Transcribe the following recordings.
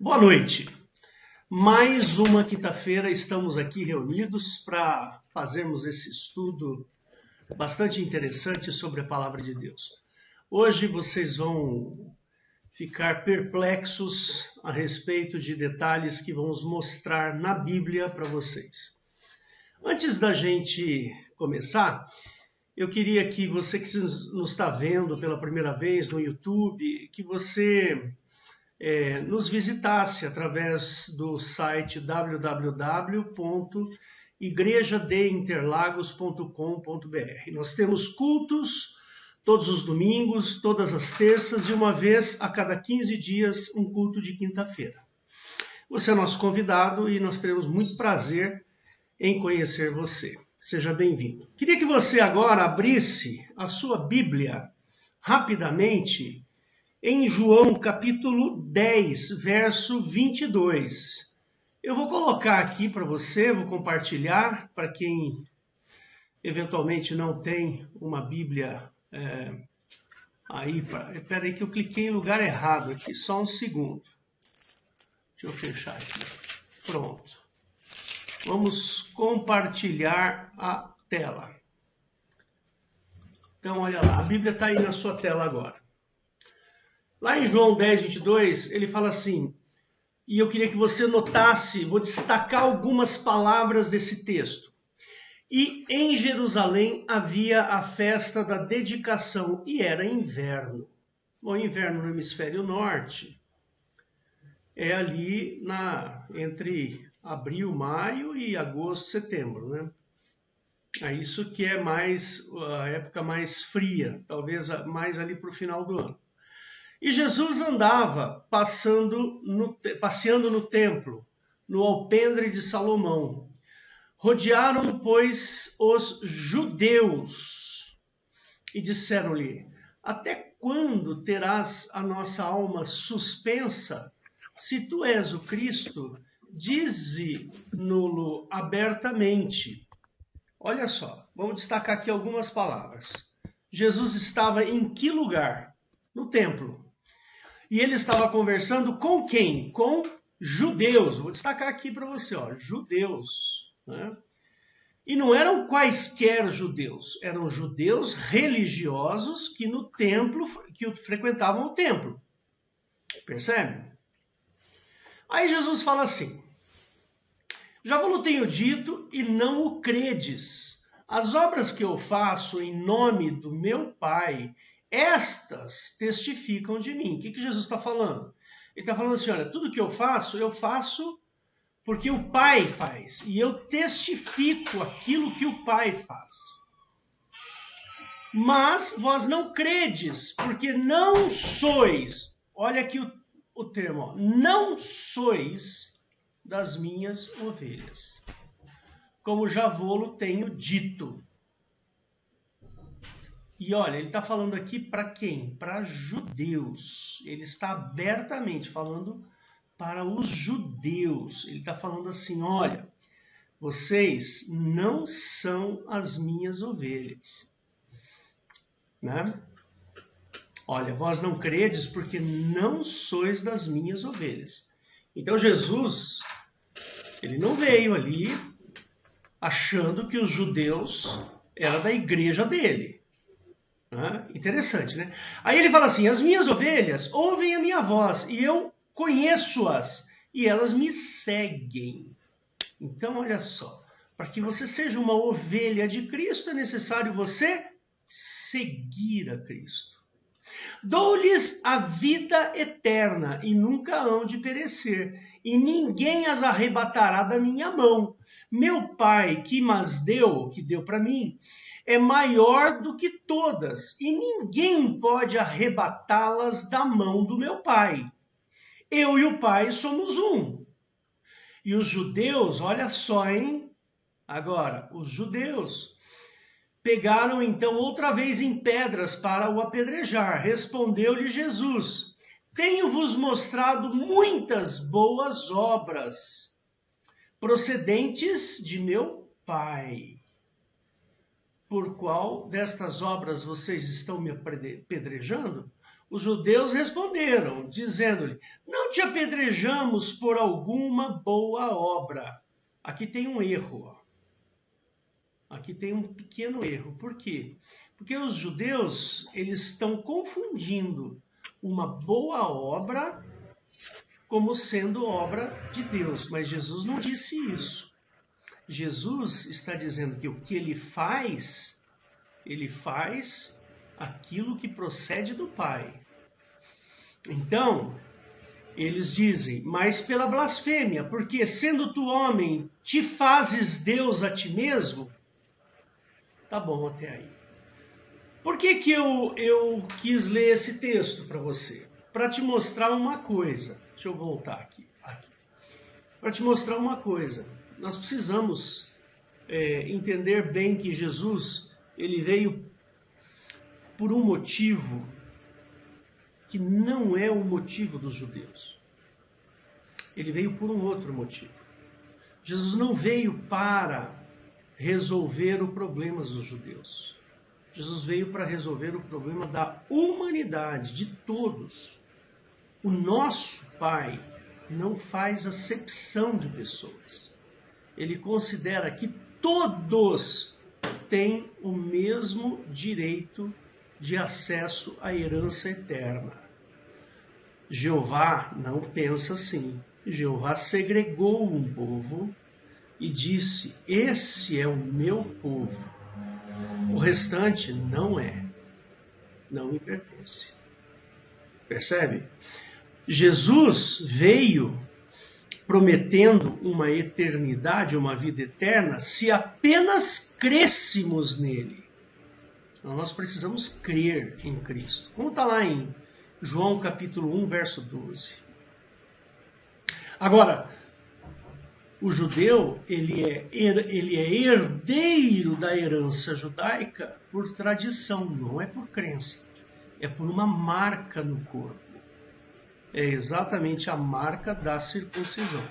Boa noite. Mais uma quinta-feira estamos aqui reunidos para fazermos esse estudo bastante interessante sobre a Palavra de Deus. Hoje vocês vão ficar perplexos a respeito de detalhes que vamos mostrar na Bíblia para vocês. Antes da gente começar, eu queria que você que nos está vendo pela primeira vez no YouTube, que você nos visitasse através do site www.igrejadeInterlagos.com.br. Nós temos cultos todos os domingos, todas as terças e uma vez a cada 15 dias um culto de quinta-feira. Você é nosso convidado e nós teremos muito prazer em conhecer você. Seja bem-vindo. Queria que você agora abrisse a sua Bíblia rapidamente em João capítulo 10, verso 22. Eu vou colocar aqui para você, vou compartilhar para quem eventualmente não tem uma Bíblia aí. Espera aí que eu cliquei em lugar errado aqui, só um segundo. Deixa eu fechar aqui. Pronto. Vamos compartilhar a tela. Então, olha lá, a Bíblia está aí na sua tela agora. Lá em João 10, 22, ele fala assim, e eu queria que você notasse, vou destacar algumas palavras desse texto. E em Jerusalém havia a festa da dedicação, e era inverno. Bom, inverno no hemisfério norte é ali entre abril, maio e agosto, setembro, né? É isso que é a época mais fria, talvez mais ali para o final do ano. E Jesus andava passeando no templo, no alpendre de Salomão. Rodearam, pois, os judeus e disseram-lhe, até quando terás a nossa alma suspensa? Se tu és o Cristo, dize-no-lo abertamente. Olha só, vamos destacar aqui algumas palavras. Jesus estava em que lugar? No templo. E ele estava conversando com quem? Com judeus. Vou destacar aqui para você, ó, judeus. Né? E não eram quaisquer judeus, eram judeus religiosos que no templo, que frequentavam o templo. Percebe? Aí Jesus fala assim, já vos tenho dito e não o credes. As obras que eu faço em nome do meu Pai, estas testificam de mim. O que Jesus está falando? Ele está falando assim, olha, tudo que eu faço porque o Pai faz. E eu testifico aquilo que o Pai faz. Mas vós não credes, porque não sois, olha aqui o termo, ó, não sois das minhas ovelhas. Como já vou-lo tenho dito. E olha, ele está falando aqui para quem? Para judeus. Ele está abertamente falando para os judeus. Ele está falando assim, olha, vocês não são as minhas ovelhas. Né? Olha, vós não credes porque não sois das minhas ovelhas. Então Jesus, ele não veio ali achando que os judeus eram da igreja dele. Interessante, né? Aí ele fala assim, as minhas ovelhas ouvem a minha voz e eu conheço-as e elas me seguem. Então, olha só, para que você seja uma ovelha de Cristo é necessário você seguir a Cristo. Dou-lhes a vida eterna e nunca hão de perecer e ninguém as arrebatará da minha mão. Meu Pai que deu para mim, é maior do que todas, e ninguém pode arrebatá-las da mão do meu Pai. Eu e o Pai somos um. E os judeus, olha só, hein? Agora, os judeus pegaram então outra vez em pedras para o apedrejar. Respondeu-lhe Jesus, tenho-vos mostrado muitas boas obras, procedentes de meu Pai. Por qual destas obras vocês estão me apedrejando? Os judeus responderam, dizendo-lhe: não te apedrejamos por alguma boa obra. Aqui tem um erro. Ó. Aqui tem um pequeno erro. Por quê? Porque os judeus, eles estão confundindo uma boa obra como sendo obra de Deus. Mas Jesus não disse isso. Jesus está dizendo que o que ele faz aquilo que procede do Pai. Então, eles dizem, mas pela blasfêmia, porque sendo tu homem, te fazes Deus a ti mesmo? Tá bom até aí. Por que eu quis ler esse texto para você? Para te mostrar uma coisa. Deixa eu voltar aqui. Para te mostrar uma coisa. Nós precisamos entender bem que Jesus, ele veio por um motivo que não é o motivo dos judeus. Ele veio por um outro motivo. Jesus não veio para resolver os problemas dos judeus. Jesus veio para resolver o problema da humanidade, de todos. O nosso Pai não faz acepção de pessoas. Ele considera que todos têm o mesmo direito de acesso à herança eterna. Jeová não pensa assim. Jeová segregou um povo e disse, esse é o meu povo. O restante não me pertence. Percebe? Jesus veio prometendo uma eternidade, uma vida eterna, se apenas crêssemos nele. Então, nós precisamos crer em Cristo. Como está lá em João capítulo 1, verso 12. Agora, o judeu, ele é herdeiro da herança judaica por tradição, não é por crença. É por uma marca no corpo. É exatamente a marca da circuncisão.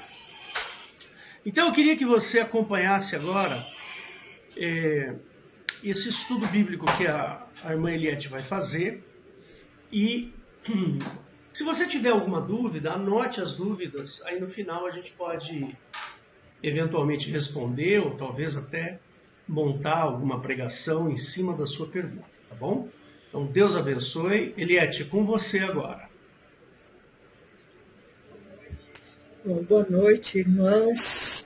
Então eu queria que você acompanhasse agora esse estudo bíblico que a irmã Eliette vai fazer. E se você tiver alguma dúvida, anote as dúvidas. Aí no final a gente pode eventualmente responder ou talvez até montar alguma pregação em cima da sua pergunta, tá bom? Então Deus abençoe. Eliette, com você agora. Bom, boa noite, irmãos.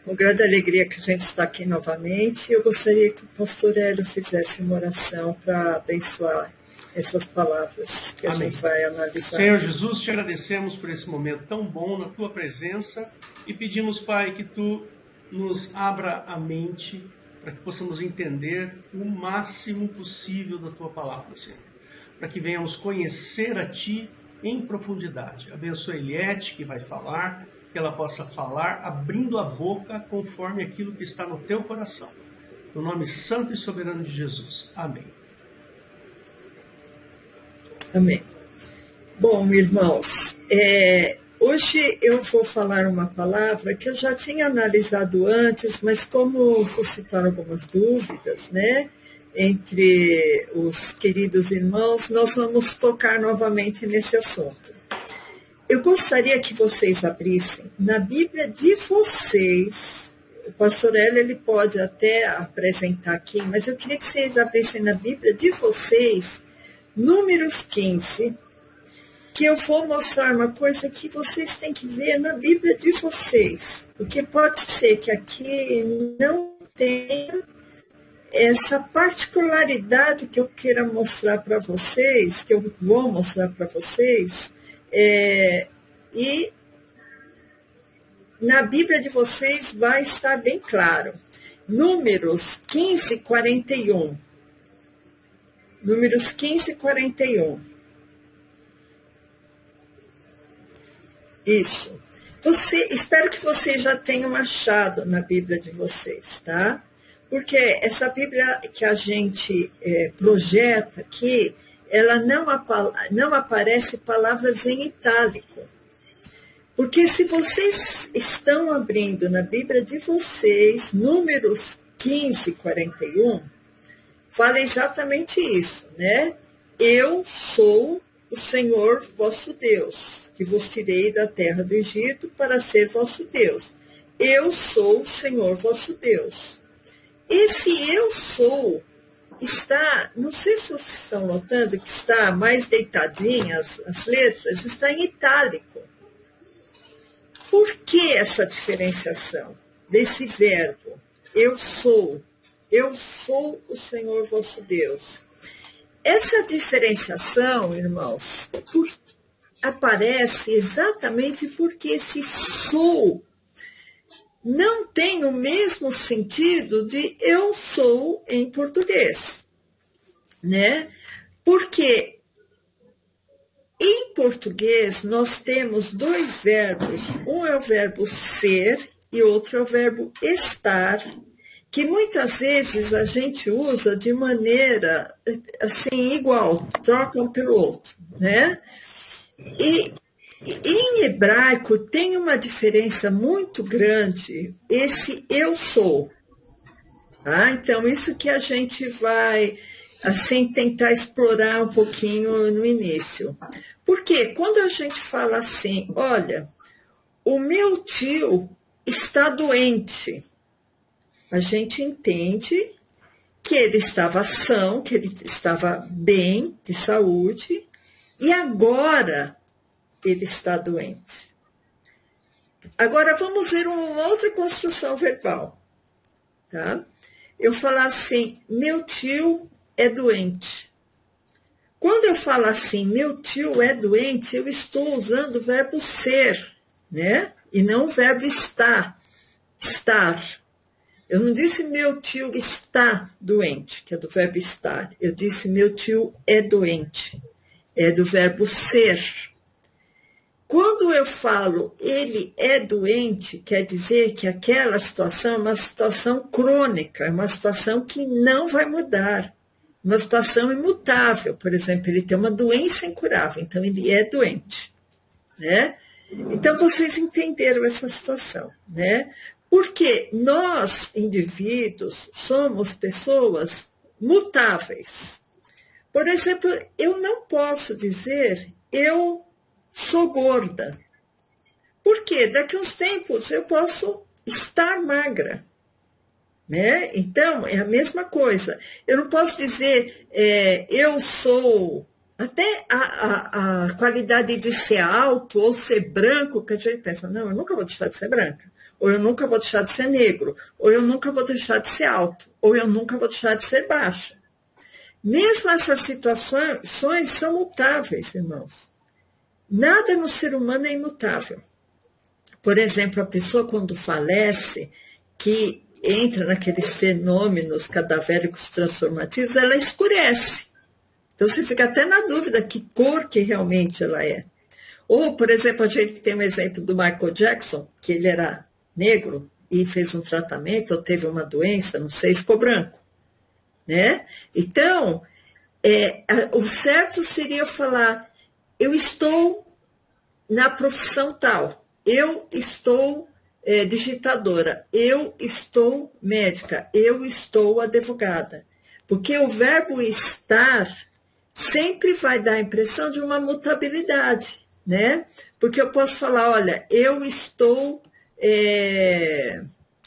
Com grande alegria que a gente está aqui novamente. Eu gostaria que o pastor Hélio fizesse uma oração para abençoar essas palavras que Amém. A gente vai analisar. Senhor Jesus, te agradecemos por esse momento tão bom na tua presença e pedimos, Pai, que tu nos abra a mente para que possamos entender o máximo possível da tua palavra, Senhor. Para que venhamos conhecer a ti em profundidade. Abençoa a Eliette, que vai falar, que ela possa falar abrindo a boca conforme aquilo que está no teu coração. No nome santo e soberano de Jesus. Amém. Amém. Bom, irmãos, hoje eu vou falar uma palavra que eu já tinha analisado antes, mas como suscitaram algumas dúvidas, né? Entre os queridos irmãos, nós vamos tocar novamente nesse assunto. Eu gostaria que vocês abrissem na Bíblia de vocês. O pastor Hélio, ele pode até apresentar aqui, mas eu queria que vocês abrissem na Bíblia de vocês, Números 15, que eu vou mostrar uma coisa que vocês têm que ver na Bíblia de vocês. Porque pode ser que aqui não tenha essa particularidade que eu queira mostrar para vocês, que eu vou mostrar para vocês, e na Bíblia de vocês vai estar bem claro. Números 15, 41. Números 15, 41. Isso. Espero que vocês já tenham achado na Bíblia de vocês, tá? Porque essa Bíblia que a gente projeta aqui, ela não aparece palavras em itálico. Porque se vocês estão abrindo na Bíblia de vocês, Números 15, 41, fala exatamente isso, né? Eu sou o Senhor vosso Deus, que vos tirei da terra do Egito para ser vosso Deus. Eu sou o Senhor vosso Deus. Esse eu sou está, não sei se vocês estão notando que está mais deitadinha, as letras, está em itálico. Por que essa diferenciação desse verbo? Eu sou o Senhor vosso Deus. Essa diferenciação, irmãos, aparece exatamente porque esse sou não tem o mesmo sentido de eu sou em português, né? Porque em português nós temos dois verbos, um é o verbo ser e outro é o verbo estar, que muitas vezes a gente usa de maneira assim igual, troca um pelo outro, né? E em hebraico tem uma diferença muito grande, esse eu sou. Tá? Então, isso que a gente vai assim tentar explorar um pouquinho no início. Porque quando a gente fala assim, olha, o meu tio está doente, a gente entende que ele estava são, que ele estava bem, de saúde, e agora ele está doente. Agora vamos ver uma outra construção verbal. Tá? Eu falar assim, meu tio é doente. Quando eu falo assim, meu tio é doente, eu estou usando o verbo ser, né? E não o verbo estar. Eu não disse meu tio está doente, que é do verbo estar. Eu disse meu tio é doente. É do verbo ser. Quando eu falo ele é doente, quer dizer que aquela situação é uma situação crônica, é uma situação que não vai mudar, uma situação imutável. Por exemplo, ele tem uma doença incurável, então ele é doente, né? Então, vocês entenderam essa situação, né? Porque nós, indivíduos, somos pessoas mutáveis. Por exemplo, eu não posso dizer eu sou gorda. Por quê? Daqui a uns tempos eu posso estar magra. Né? Então, é a mesma coisa. Eu não posso dizer eu sou... Até a qualidade de ser alto ou ser branco, que a gente pensa, não, eu nunca vou deixar de ser branca. Ou eu nunca vou deixar de ser negro. Ou eu nunca vou deixar de ser alto. Ou eu nunca vou deixar de ser baixo. Mesmo essas situações são mutáveis, irmãos. Nada no ser humano é imutável. Por exemplo, a pessoa quando falece, que entra naqueles fenômenos cadavéricos transformativos, ela escurece. Então você fica até na dúvida que cor que realmente ela é. Ou, por exemplo, a gente tem um exemplo do Michael Jackson, que ele era negro e fez um tratamento, ou teve uma doença, não sei, ficou branco. Né? Então, o certo seria falar... Eu estou na profissão tal, eu estou digitadora, eu estou médica, eu estou advogada. Porque o verbo estar sempre vai dar a impressão de uma mutabilidade, né? Porque eu posso falar, olha, eu estou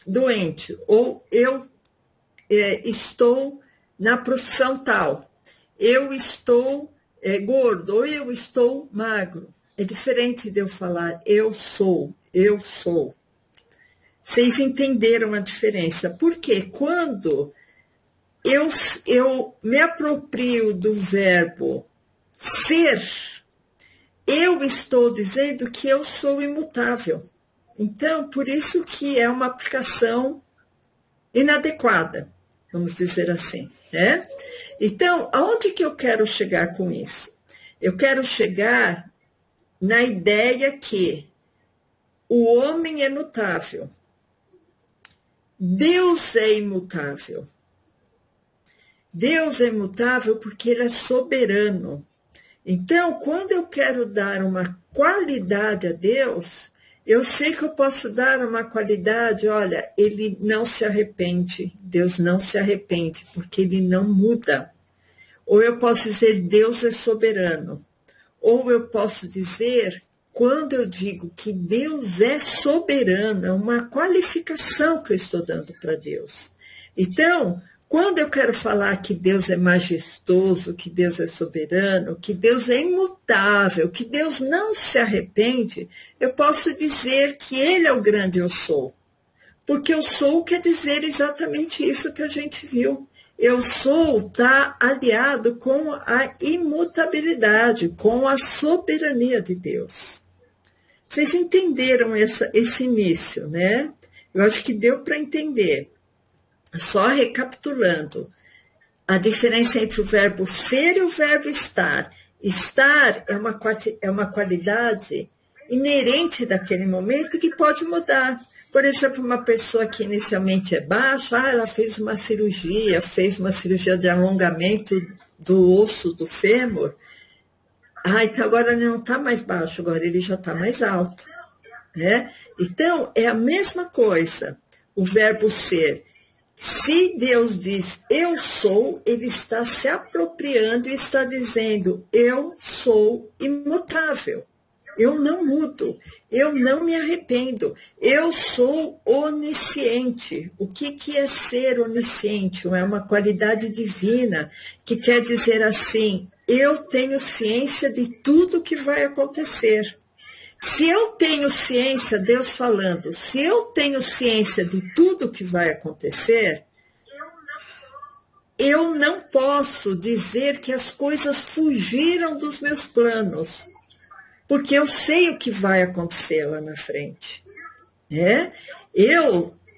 doente, ou eu estou na profissão tal, eu estou... gordo, ou eu estou magro. É diferente de eu falar eu sou. Vocês entenderam a diferença? Porque quando eu me aproprio do verbo ser, eu estou dizendo que eu sou imutável. Então, por isso que é uma aplicação inadequada, vamos dizer assim, né? Então, aonde que eu quero chegar com isso? Eu quero chegar na ideia que o homem é mutável. Deus é imutável. Deus é imutável porque ele é soberano. Então, quando eu quero dar uma qualidade a Deus, eu sei que eu posso dar uma qualidade, olha, ele não se arrepende, Deus não se arrepende, porque ele não muda. Ou eu posso dizer, Deus é soberano. ou eu posso dizer, quando eu digo que Deus é soberano, é uma qualificação que eu estou dando para Deus. Então, quando eu quero falar que Deus é majestoso, que Deus é soberano, que Deus é imutável, que Deus não se arrepende, eu posso dizer que Ele é o grande eu sou. Porque eu sou quer dizer exatamente isso que a gente viu. Eu sou está aliado com a imutabilidade, com a soberania de Deus. Vocês entenderam esse início, né? Eu acho que deu para entender. Só recapitulando, a diferença entre o verbo ser e o verbo estar. Estar é uma qualidade inerente daquele momento que pode mudar. Por exemplo, uma pessoa que inicialmente é baixa, ela fez uma cirurgia de alongamento do osso do fêmur. Então agora ele não está mais baixo, agora ele já está mais alto. Né? Então, é a mesma coisa, o verbo ser. Se Deus diz eu sou, ele está se apropriando e está dizendo eu sou imutável. Eu não mudo, eu não me arrependo, eu sou onisciente. O que é ser onisciente? É uma qualidade divina, que quer dizer assim, eu tenho ciência de tudo que vai acontecer. Se eu tenho ciência, Deus falando, se eu tenho ciência de tudo que vai acontecer, eu não posso dizer que as coisas fugiram dos meus planos, porque eu sei o que vai acontecer lá na frente. Né?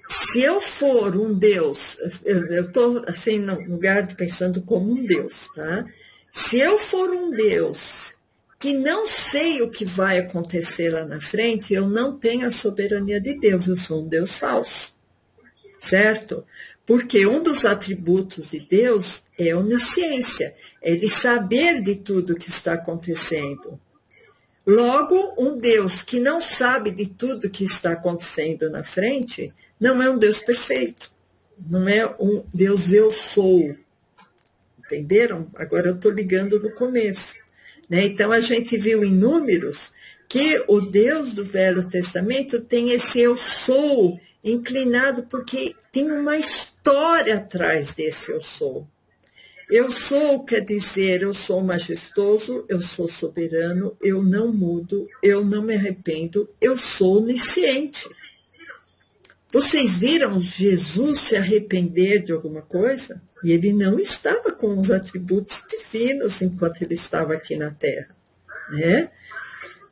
Se eu for um Deus, eu estou assim, no lugar de pensando como um Deus, tá? Se eu for um Deus que não sei o que vai acontecer lá na frente, eu não tenho a soberania de Deus, eu sou um Deus falso, certo? Porque um dos atributos de Deus é a onisciência, é ele saber de tudo que está acontecendo. Logo, um Deus que não sabe de tudo que está acontecendo na frente, não é um Deus perfeito, não é um Deus eu sou. Entenderam? Agora eu estou ligando no começo. Né? Então, a gente viu em Números que o Deus do Velho Testamento tem esse eu sou inclinado, porque tem uma história atrás desse eu sou. Eu sou quer dizer, eu sou majestoso, eu sou soberano, eu não mudo, eu não me arrependo, eu sou onisciente. Vocês viram Jesus se arrepender de alguma coisa? E ele não estava com os atributos divinos enquanto ele estava aqui na Terra. Né?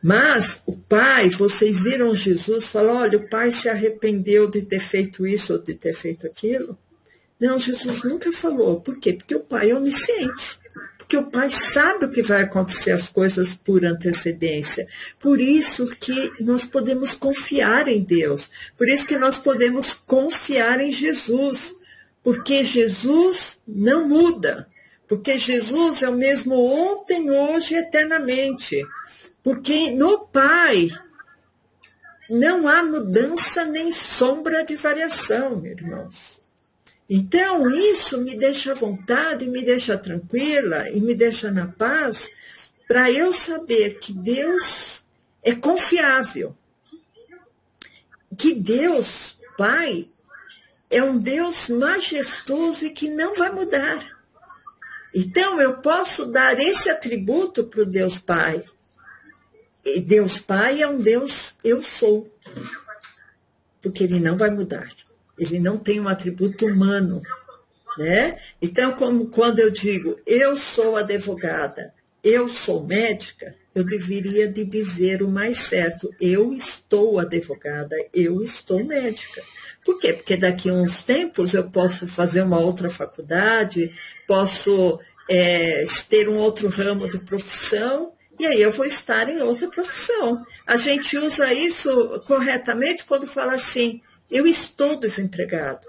Mas o Pai, vocês viram Jesus falar, olha, o Pai se arrependeu de ter feito isso ou de ter feito aquilo? Não, Jesus nunca falou. Por quê? Porque o Pai é onisciente. Porque o Pai sabe o que vai acontecer as coisas por antecedência. Por isso que nós podemos confiar em Deus. Por isso que nós podemos confiar em Jesus. Porque Jesus não muda. Porque Jesus é o mesmo ontem, hoje e eternamente. Porque no Pai não há mudança nem sombra de variação, irmãos. Então, isso me deixa à vontade, me deixa tranquila e me deixa na paz para eu saber que Deus é confiável. Que Deus, Pai, é um Deus majestoso e que não vai mudar. Então, eu posso dar esse atributo para o Deus Pai. E Deus Pai é um Deus eu sou, porque ele não vai mudar. Ele não tem um atributo humano, né? Então, como quando eu digo, eu sou advogada, eu sou médica, eu deveria de dizer o mais certo, eu estou advogada, eu estou médica. Por quê? Porque daqui a uns tempos eu posso fazer uma outra faculdade, posso ter um outro ramo de profissão, e aí eu vou estar em outra profissão. A gente usa isso corretamente quando fala assim, eu estou desempregado,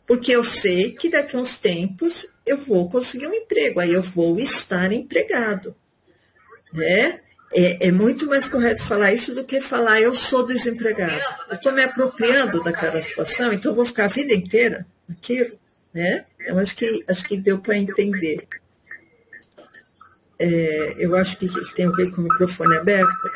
porque eu sei que daqui a uns tempos eu vou conseguir um emprego, aí eu vou estar empregado. Né? É muito mais correto falar isso do que falar eu sou desempregado. Eu estou me apropriando daquela situação, então eu vou ficar a vida inteira naquilo. Né? Eu acho que deu para entender. eu acho que tem alguém com o microfone aberto.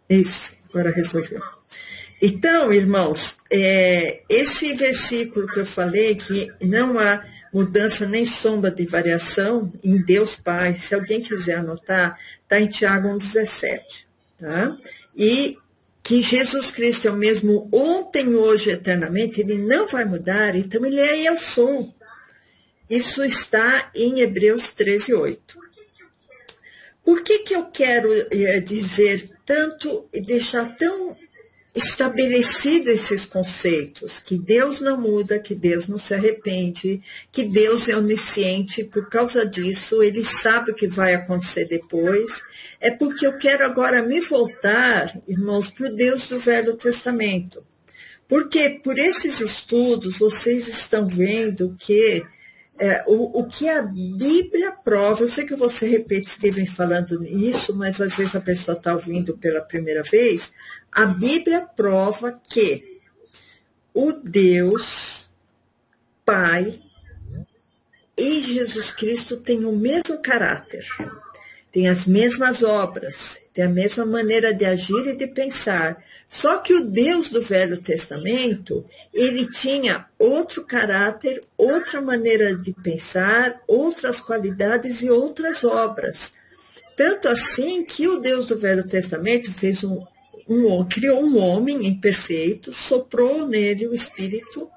Isso, agora resolveu. Então, irmãos, esse versículo que eu falei, que não há mudança nem sombra de variação em Deus Pai, se alguém quiser anotar, está em Tiago 1,17. Tá? E que Jesus Cristo é o mesmo ontem, hoje, eternamente, ele não vai mudar, então ele é eu sou. Isso está em Hebreus 13:8. Por que eu quero dizer tanto e deixar tão estabelecido esses conceitos, que Deus não muda, que Deus não se arrepende, que Deus é onisciente, por causa disso, ele sabe o que vai acontecer depois, é porque eu quero agora me voltar, irmãos, para o Deus do Velho Testamento. Porque por esses estudos, vocês estão vendo que o que a Bíblia prova, eu sei que eu vou ser repetitiva em falando isso, mas às vezes a pessoa está ouvindo pela primeira vez, a Bíblia prova que o Deus Pai e Jesus Cristo têm o mesmo caráter, têm as mesmas obras, têm a mesma maneira de agir e de pensar. Só que o Deus do Velho Testamento, ele tinha outro caráter, outra maneira de pensar, outras qualidades e outras obras. Tanto assim que o Deus do Velho Testamento fez criou um homem imperfeito, soprou nele o Espírito,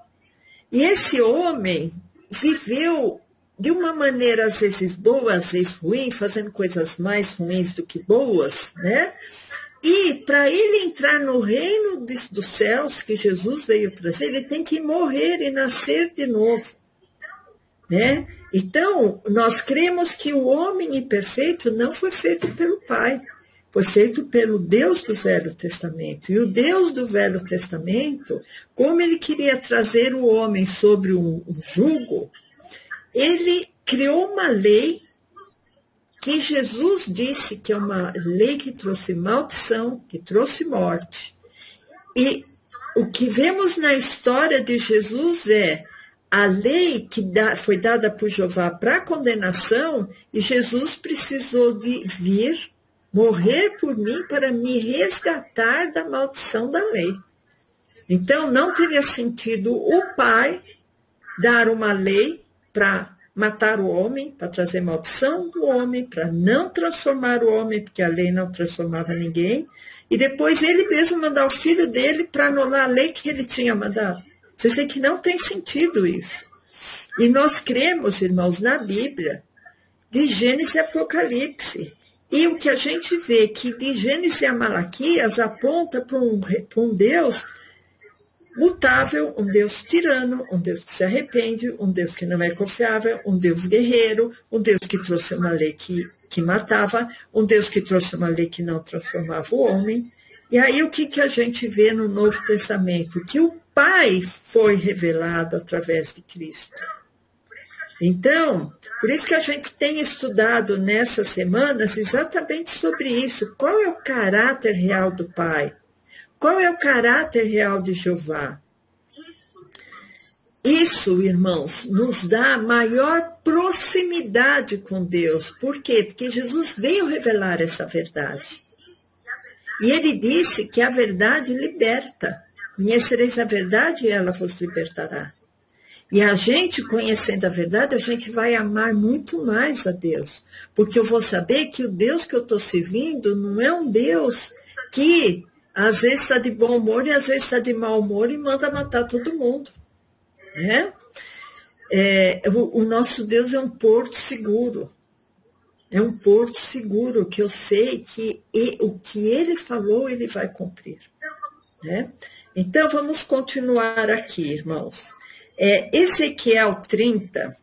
e esse homem viveu de uma maneira às vezes boa, às vezes ruim, fazendo coisas mais ruins do que boas, né? E para ele entrar no reino dos céus, que Jesus veio trazer, ele tem que morrer e nascer de novo. Né? Então, nós cremos que o homem imperfeito não foi feito pelo Pai, foi feito pelo Deus do Velho Testamento. E o Deus do Velho Testamento, como ele queria trazer o homem sobre um jugo, ele criou uma lei que Jesus disse que é uma lei que trouxe maldição, que trouxe morte. E o que vemos na história de Jesus é a lei que foi dada por Jeová para condenação, e Jesus precisou de vir, morrer por mim, para me resgatar da maldição da lei. Então, não teria sentido o Pai dar uma lei para matar o homem, para trazer maldição do homem, para não transformar o homem, porque a lei não transformava ninguém, e depois ele mesmo mandar o filho dele para anular a lei que ele tinha mandado. Vocês veem que não tem sentido isso. E nós cremos, irmãos, na Bíblia, de Gênesis e Apocalipse. E o que a gente vê que de Gênesis a Malaquias aponta para um Deus mutável, um Deus tirano, um Deus que se arrepende, um Deus que não é confiável, um Deus guerreiro, um Deus que trouxe uma lei que matava, um Deus que trouxe uma lei que não transformava o homem. E aí o que a gente vê no Novo Testamento? Que o Pai foi revelado através de Cristo. Então, por isso que a gente tem estudado nessas semanas exatamente sobre isso. Qual é o caráter real do Pai? Qual é o caráter real de Jeová? Isso, irmãos, nos dá maior proximidade com Deus. Por quê? Porque Jesus veio revelar essa verdade. E ele disse que a verdade liberta. Conhecereis a verdade e ela vos libertará. E a gente, conhecendo a verdade, a gente vai amar muito mais a Deus. Porque eu vou saber que o Deus que eu estou servindo não é um Deus que às vezes está de bom humor e às vezes está de mau humor e manda matar todo mundo. Né? O nosso Deus é um porto seguro. É um porto seguro que eu sei que o que ele falou, ele vai cumprir. Né? Então, vamos continuar aqui, irmãos. Ezequiel 30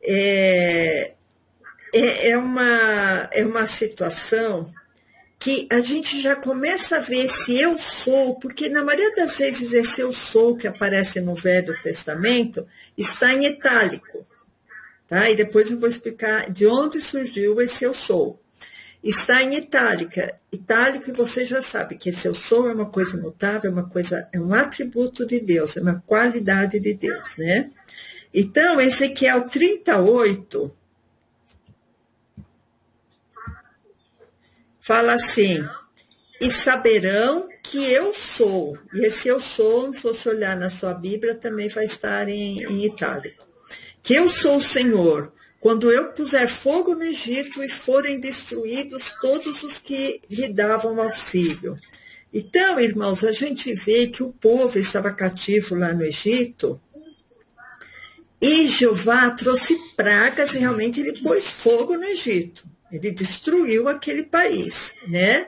é uma situação que a gente já começa a ver se eu sou, porque na maioria das vezes esse eu sou que aparece no Velho Testamento está em itálico. Tá? E depois eu vou explicar de onde surgiu esse eu sou. está em itálica. Itálico, e você já sabe que esse eu sou é uma coisa imutável, é um atributo de Deus, é uma qualidade de Deus, né? Então, Ezequiel 38 fala assim: e saberão que eu sou. E esse eu sou, se você olhar na sua Bíblia, também vai estar em itálico. Que eu sou o Senhor, quando eu puser fogo no Egito e forem destruídos todos os que lhe davam auxílio. Então, irmãos, a gente vê que o povo estava cativo lá no Egito, e Jeová trouxe pragas, e realmente ele pôs fogo no Egito. Ele destruiu aquele país, né?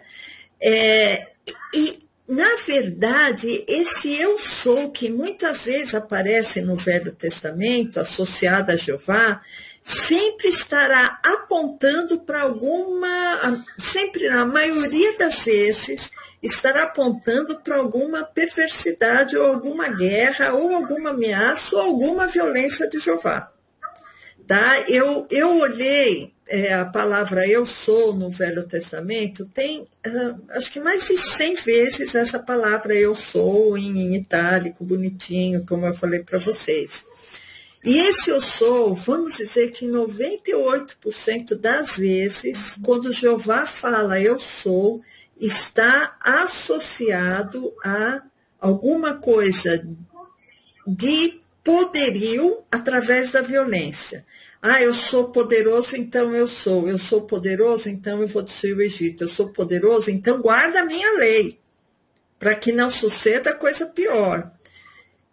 E, na verdade, esse eu sou, que muitas vezes aparece no Velho Testamento, associado a Jeová, sempre estará apontando para sempre na maioria das vezes, estará apontando para alguma perversidade, ou alguma guerra, ou alguma ameaça, ou alguma violência de Jeová. Tá? Eu olhei a palavra eu sou no Velho Testamento, tem acho que mais de 100 vezes essa palavra eu sou em itálico, bonitinho, como eu falei para vocês. E esse eu sou, vamos dizer que 98% das vezes, quando Jeová fala eu sou, está associado a alguma coisa de poderio através da violência. Eu sou poderoso, então eu sou. Eu sou poderoso, então eu vou destruir o Egito. Eu sou poderoso, então guarda a minha lei, para que não suceda coisa pior.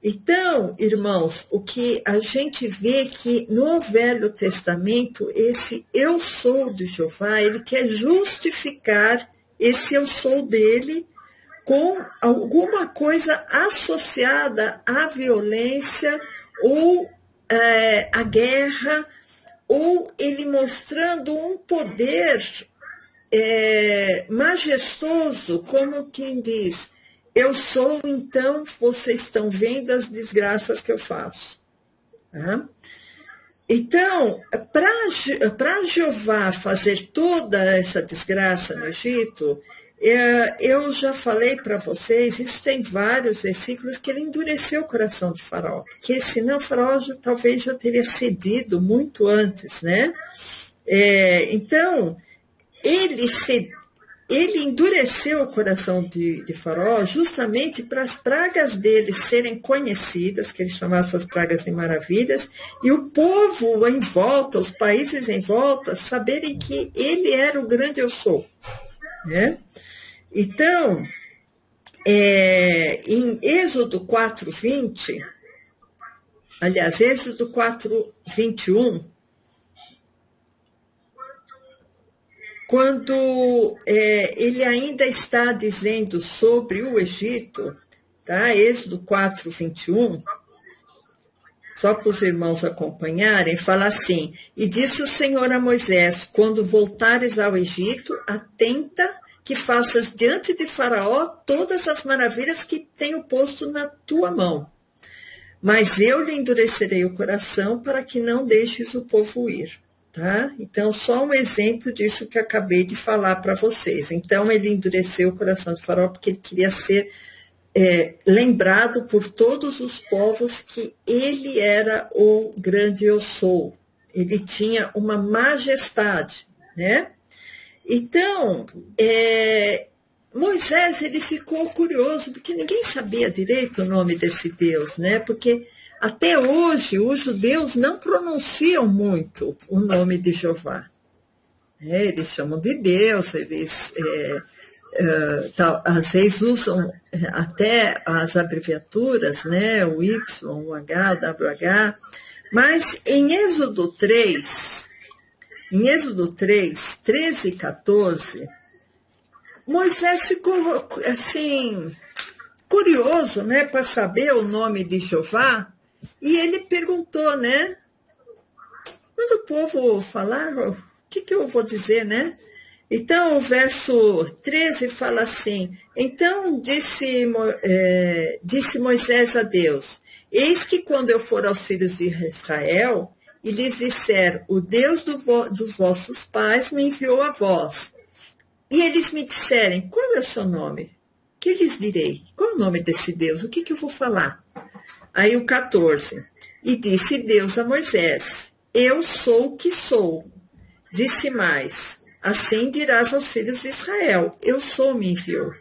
Então, irmãos, o que a gente vê que no Velho Testamento, esse eu sou de Jeová, ele quer justificar esse eu sou dele com alguma coisa associada à violência ou à guerra, ou ele mostrando um poder majestoso, como quem diz, eu sou, então vocês estão vendo as desgraças que eu faço. Tá? Então, para Jeová fazer toda essa desgraça no Egito, eu já falei para vocês, isso tem vários versículos, que ele endureceu o coração de Faraó, porque senão Faraó talvez já teria cedido muito antes, né? Então, ele endureceu o coração de Faraó justamente para as pragas dele serem conhecidas, que ele chamava essas pragas de maravilhas, e o povo em volta, os países em volta, saberem que ele era o grande eu sou, né? Então, em Êxodo 4:20, aliás, Êxodo 4:21, quando ele ainda está dizendo sobre o Egito, tá? Êxodo 4:21, só para os irmãos acompanharem, fala assim: e disse o Senhor a Moisés, quando voltares ao Egito, atenta que faças diante de Faraó todas as maravilhas que tenho posto na tua mão. Mas eu lhe endurecerei o coração para que não deixes o povo ir. Tá? Então, só um exemplo disso que eu acabei de falar para vocês. Então, ele endureceu o coração de Faraó porque ele queria ser lembrado por todos os povos que ele era o grande eu sou. Ele tinha uma majestade, né? Então, Moisés, ele ficou curioso, porque ninguém sabia direito o nome desse Deus, né? Porque até hoje os judeus não pronunciam muito o nome de Jeová. Eles chamam de Deus, eles às vezes usam até as abreviaturas, né? O Y, o H, o WH, mas em Êxodo 3, 13 e 14, Moisés ficou assim, curioso, né, para saber o nome de Jeová, e ele perguntou, né, quando o povo falar, o que eu vou dizer, né? Então, o verso 13 fala assim: então disse Moisés a Deus, eis que quando eu for aos filhos de Israel, e lhes disser, o Deus dos vossos pais me enviou a vós, e eles me disserem, qual é o seu nome? Que lhes direi? Qual é o nome desse Deus? O que eu vou falar? Aí o 14. E disse Deus a Moisés, eu sou o que sou. Disse mais, assim dirás aos filhos de Israel, eu sou, me enviou.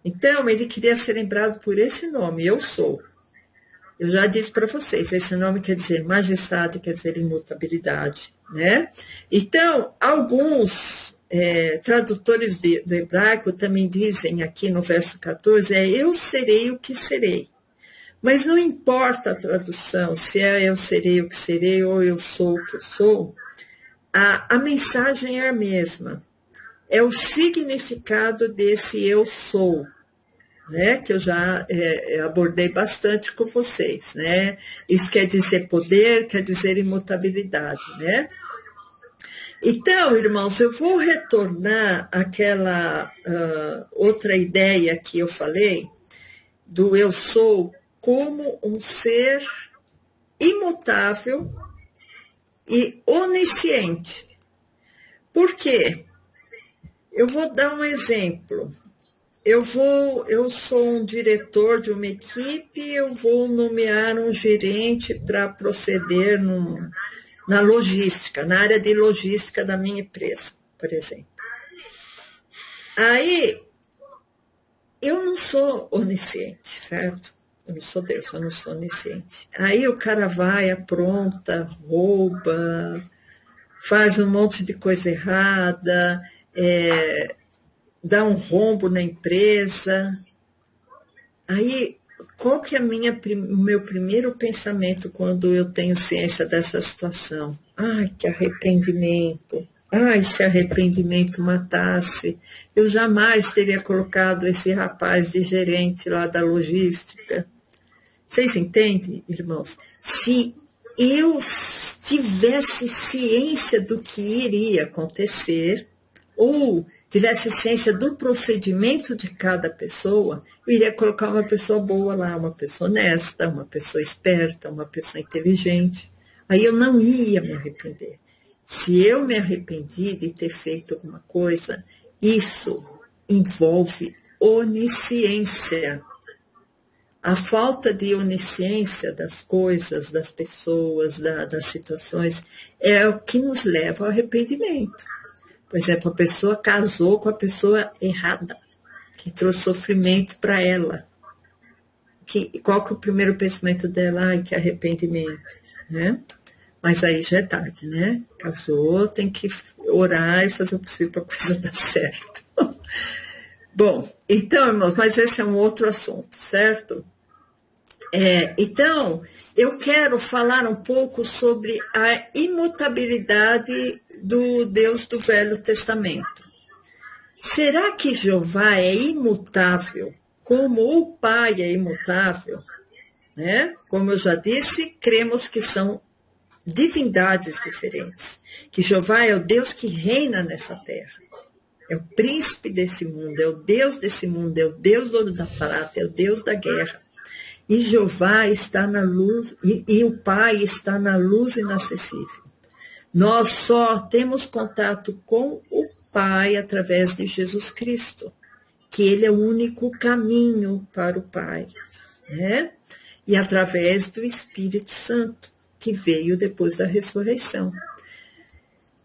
Então, ele queria ser lembrado por esse nome, eu sou. Eu já disse para vocês, esse nome quer dizer majestade, quer dizer imutabilidade, né? Então, alguns tradutores do hebraico também dizem aqui no verso 14, eu serei o que serei. Mas não importa a tradução, se é eu serei o que serei ou eu sou o que eu sou, a mensagem é a mesma. É o significado desse eu sou, né? Que eu já abordei bastante com vocês, né? Isso quer dizer poder, quer dizer imutabilidade, né? Então, irmãos, eu vou retornar àquela outra ideia que eu falei, do eu sou como um ser imutável e onisciente. Por quê? Eu vou dar um exemplo. Eu sou um diretor de uma equipe, eu vou nomear um gerente para proceder na logística, na área de logística da minha empresa, por exemplo. Aí, eu não sou onisciente, certo? Eu não sou Deus, eu não sou onisciente. Aí o cara vai, apronta, rouba, faz um monte de coisa errada, dá um rombo na empresa. Aí, qual que é o meu primeiro pensamento quando eu tenho ciência dessa situação? Ai, que arrependimento. Ai, se arrependimento matasse. Eu jamais teria colocado esse rapaz de gerente lá da logística. Vocês entendem, irmãos? Se eu tivesse ciência do que iria acontecer, ou tivesse ciência do procedimento de cada pessoa, eu iria colocar uma pessoa boa lá, uma pessoa honesta, uma pessoa esperta, uma pessoa inteligente. Aí eu não ia me arrepender. Se eu me arrependi de ter feito alguma coisa, isso envolve onisciência. A falta de onisciência das coisas, das pessoas, das situações, é o que nos leva ao arrependimento. Por exemplo, a pessoa casou com a pessoa errada, que trouxe sofrimento para ela. Qual que é o primeiro pensamento dela? Ai, que arrependimento, né? Mas aí já é tarde, né? Casou, tem que orar e fazer o possível para a coisa dar certo. Bom, então, irmãos, mas esse é um outro assunto, certo? Então, eu quero falar um pouco sobre a imutabilidade do Deus do Velho Testamento. Será que Jeová é imutável, como o Pai é imutável? Né? Como eu já disse, cremos que são divindades diferentes. Que Jeová é o Deus que reina nessa terra. É o príncipe desse mundo, é o Deus desse mundo, é o Deus do ouro da prata, é o Deus da guerra. E Jeová está na luz, e o Pai está na luz inacessível. Nós só temos contato com o Pai através de Jesus Cristo, que Ele é o único caminho para o Pai, né? E através do Espírito Santo, que veio depois da ressurreição.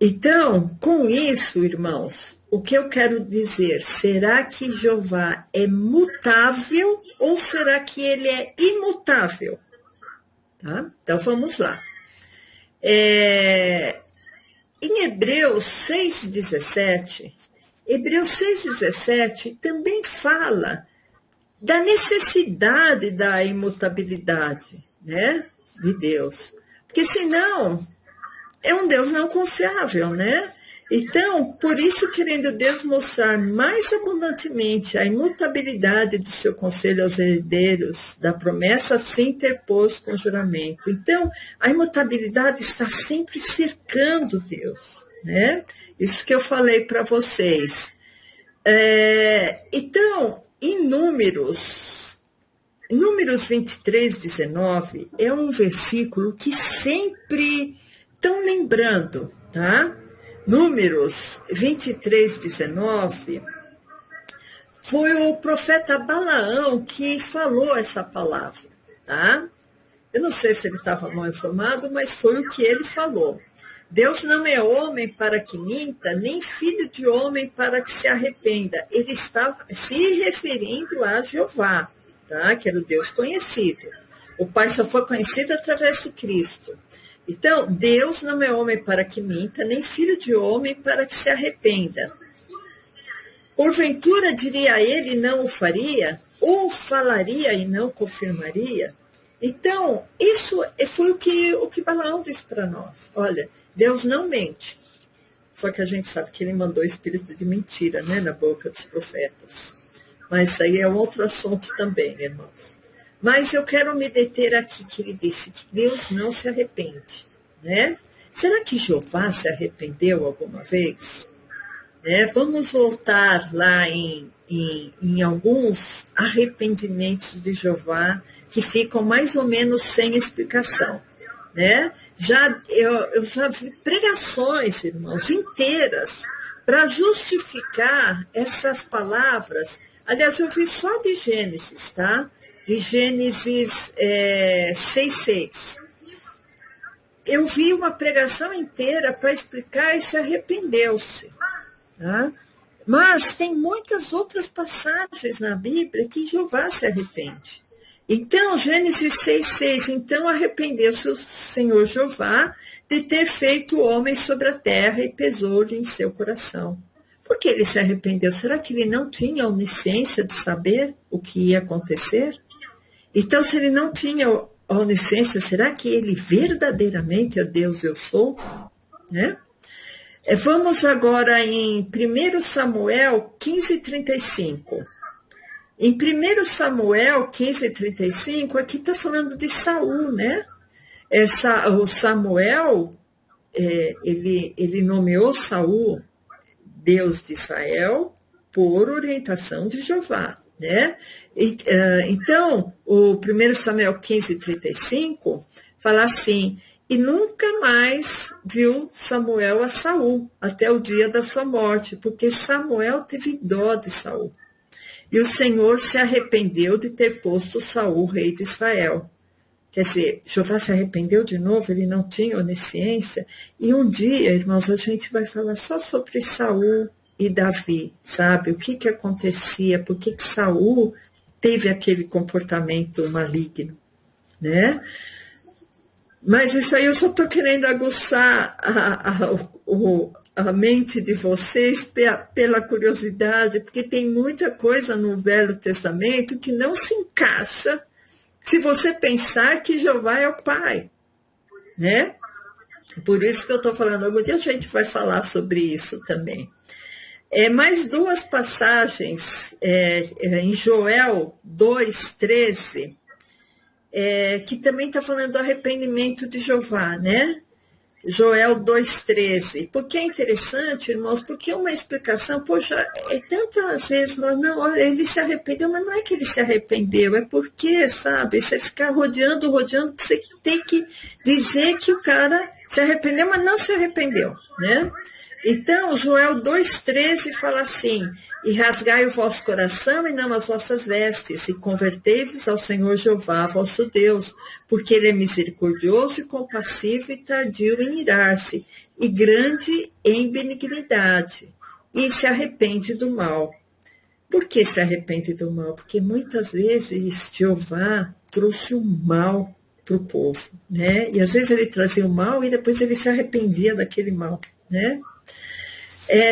Então, com isso, irmãos, o que eu quero dizer? Será que Jeová é mutável ou será que ele é imutável? Tá? Então, vamos lá. Em Hebreus 6,17 também fala da necessidade da imutabilidade, né, de Deus. Porque senão é um Deus não confiável, né? Então, por isso, querendo Deus mostrar mais abundantemente a imutabilidade do seu conselho aos herdeiros da promessa, assim interpôs com juramento. Então, a imutabilidade está sempre cercando Deus, né? Isso que eu falei para vocês. Então, em Números 23:19 é um versículo que sempre estão lembrando, tá? Números 23, 19, foi o profeta Balaão que falou essa palavra, tá? Eu não sei se ele estava mal informado, mas foi o que ele falou. Deus não é homem para que minta, nem filho de homem para que se arrependa. Ele estava se referindo a Jeová, tá? Que era o Deus conhecido. O Pai só foi conhecido através de Cristo. Então, Deus não é homem para que minta, nem filho de homem para que se arrependa. Porventura, diria ele, não o faria? Ou falaria e não confirmaria? Então, isso foi o que Balaão disse para nós. Olha, Deus não mente. Só que a gente sabe que ele mandou o espírito de mentira, né, na boca dos profetas. Mas isso aí é um outro assunto também, irmãos. Mas eu quero me deter aqui, que ele disse que Deus não se arrepende, né? Será que Jeová se arrependeu alguma vez? Vamos voltar lá em alguns arrependimentos de Jeová que ficam mais ou menos sem explicação, né? Eu já vi pregações, irmãos, inteiras para justificar essas palavras. Aliás, eu vi só de Gênesis, tá? De Gênesis 6:6. Eu vi uma pregação inteira para explicar e se arrependeu-se. Tá? Mas tem muitas outras passagens na Bíblia que Jeová se arrepende. Então, Gênesis 6:6, então arrependeu-se o Senhor Jeová de ter feito o homem sobre a terra e pesou-lhe em seu coração. Por que ele se arrependeu? Será que ele não tinha onisciência de saber o que ia acontecer? Então, se ele não tinha onisciência, será que ele verdadeiramente é Deus eu sou? Né? Vamos agora em 1 Samuel 15:35. Em 1 Samuel 15:35, aqui está falando de Saul, né? O Samuel, ele nomeou Saul Deus de Israel por orientação de Jeová, né? Então, o 1 Samuel 15:35 fala assim: e nunca mais viu Samuel a Saul, até o dia da sua morte, porque Samuel teve dó de Saul. E o Senhor se arrependeu de ter posto Saul rei de Israel. Quer dizer, Jeová se arrependeu de novo, ele não tinha onisciência. E um dia, irmãos, a gente vai falar só sobre Saul e Davi, sabe? O que acontecia, por que Saul teve aquele comportamento maligno, né? Mas isso aí eu só estou querendo aguçar a mente de vocês pela curiosidade, porque tem muita coisa no Velho Testamento que não se encaixa se você pensar que Jeová é o Pai, né? Por isso que eu estou falando, algum dia a gente vai falar sobre isso também. Mais duas passagens, em Joel 2:13, que também está falando do arrependimento de Jeová, né? Joel 2:13. Porque é interessante, irmãos, porque é uma explicação, poxa, tantas vezes nós, não, olha, ele se arrependeu, mas não é que ele se arrependeu, é porque, sabe, você ficar rodeando, você tem que dizer que o cara se arrependeu, mas não se arrependeu, né? Então, Joel 2:13 fala assim: e rasgai o vosso coração e não as vossas vestes, e convertei-vos ao Senhor Jeová, vosso Deus, porque ele é misericordioso e compassivo e tardio em irar-se, e grande em benignidade, e se arrepende do mal. Por que se arrepende do mal? Porque muitas vezes Jeová trouxe o mal para o povo, né? E às vezes ele trazia o mal e depois ele se arrependia daquele mal, né?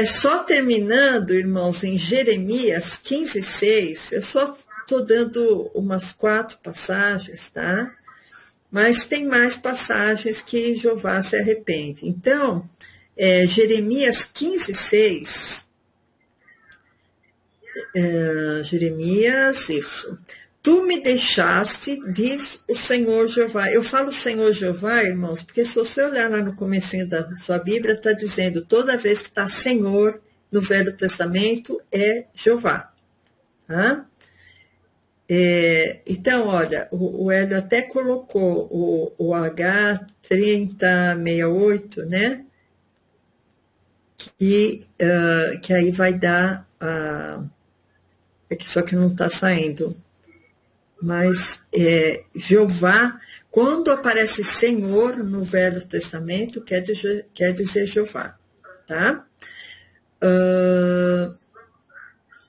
Só terminando, irmãos, em Jeremias 15:6, eu só estou dando umas 4 passagens, tá? Mas tem mais passagens que Jeová se arrepende. Então, Jeremias 15:6, Jeremias, isso. Tu me deixaste, diz o Senhor Jeová. Eu falo Senhor Jeová, irmãos, porque se você olhar lá no comecinho da sua Bíblia, está dizendo, toda vez que está Senhor no Velho Testamento, é Jeová. Tá? Então, olha, o Hélio até colocou o H3068, né? que aí vai dar só que não está saindo. Mas Jeová, quando aparece Senhor no Velho Testamento, quer dizer Jeová. Tá?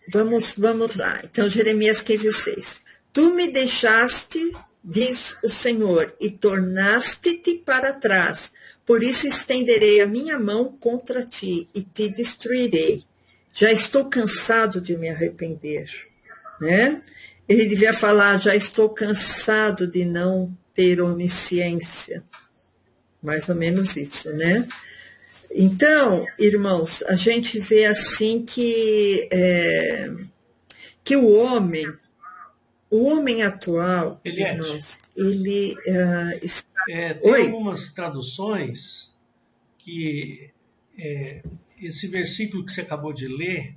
Vamos lá. Então, Jeremias 15:6. Tu me deixaste, diz o Senhor, e tornaste-te para trás. Por isso estenderei a minha mão contra ti e te destruirei. Já estou cansado de me arrepender. Né? Ele devia falar, já estou cansado de não ter onisciência. Mais ou menos isso, né? Então, irmãos, a gente vê assim que o homem atual, irmãos, ele está... Tem algumas traduções que esse versículo que você acabou de ler,